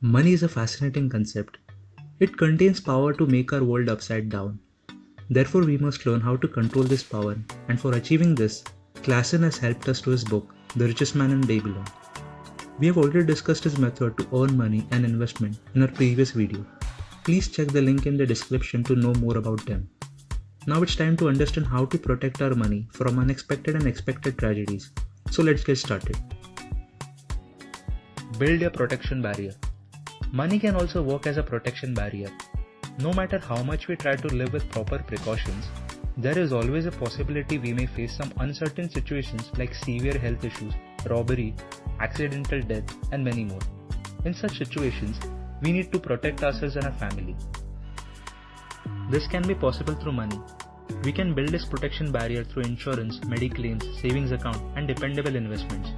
Money is a fascinating concept. It contains power to make our world upside down. Therefore, we must learn how to control this power, and for achieving this, Klassen has helped us to his book, The Richest Man in Babylon. We have already discussed his method to earn money and investment in our previous video. Please check the link in the description to know more about them. Now it's time to understand how to protect our money from unexpected and expected tragedies. So let's get started. Build your protection barrier. Money can also work as a protection barrier. No matter how much we try to live with proper precautions, there is always a possibility we may face some uncertain situations like severe health issues, robbery, accidental death, and many more. In such situations, we need to protect ourselves and our family. This can be possible through money. We can build this protection barrier through insurance, mediclaims, savings account, and dependable investments.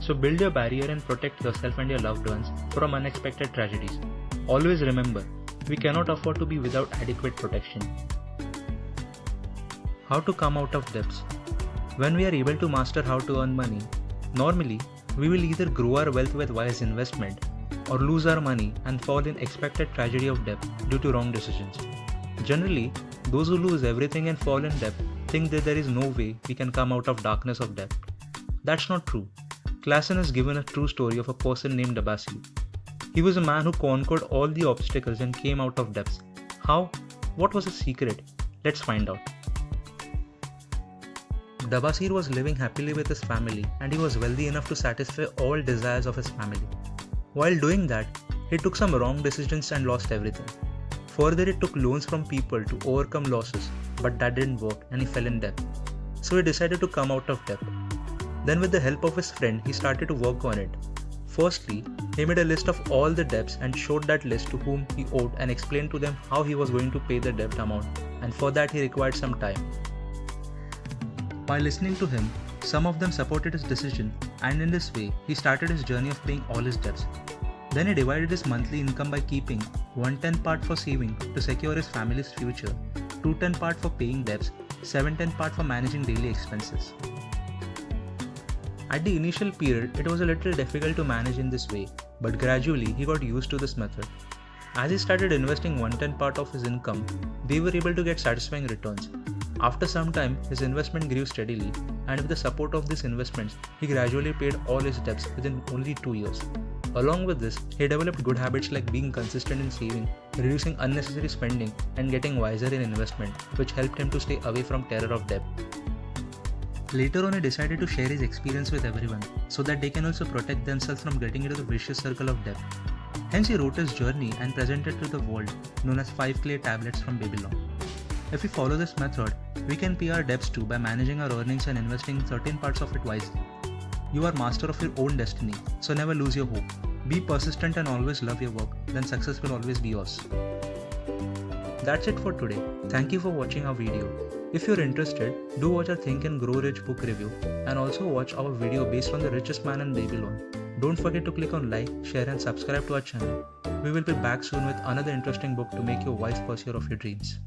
So build your barrier and protect yourself and your loved ones from unexpected tragedies. Always remember, we cannot afford to be without adequate protection. How to come out of debts? When we are able to master how to earn money, normally we will either grow our wealth with wise investment or lose our money and fall in expected tragedy of debt due to wrong decisions. Generally, those who lose everything and fall in debt think that there is no way we can come out of darkness of debt. That's not true. Klassen has given a true story of a person named Dabasir. He was a man who conquered all the obstacles and came out of debts. How? What was his secret? Let's find out. Dabasir was living happily with his family and he was wealthy enough to satisfy all desires of his family. While doing that, he took some wrong decisions and lost everything. Further, he took loans from people to overcome losses, but that didn't work and he fell in debt. So he decided to come out of debt. Then with the help of his friend, he started to work on it. Firstly, he made a list of all the debts and showed that list to whom he owed and explained to them how he was going to pay the debt amount, and for that he required some time. By listening to him, some of them supported his decision, and in this way, he started his journey of paying all his debts. Then he divided his monthly income by keeping 1/10 part for saving to secure his family's future, 2/10 part for paying debts, 7/10 part for managing daily expenses. At the initial period, it was a little difficult to manage in this way, but gradually he got used to this method. As he started investing 1/10 part of his income, they were able to get satisfying returns. After some time, his investment grew steadily, and with the support of these investments, he gradually paid all his debts within only 2 years. Along with this, he developed good habits like being consistent in saving, reducing unnecessary spending, and getting wiser in investment, which helped him to stay away from terror of debt. Later on, he decided to share his experience with everyone so that they can also protect themselves from getting into the vicious circle of debt. Hence, he wrote his journey and presented it to the world, known as 5 clay tablets from Babylon. If we follow this method, we can pay our debts too by managing our earnings and investing certain parts of it wisely. You are master of your own destiny, so never lose your hope. Be persistent and always love your work, then success will always be yours. That's it for today. Thank you for watching our video. If you're interested, do watch our Think and Grow Rich book review and also watch our video based on The Richest Man in Babylon. Don't forget to click on like, share and subscribe to our channel. We will be back soon with another interesting book to make you a wise pursuer of your dreams.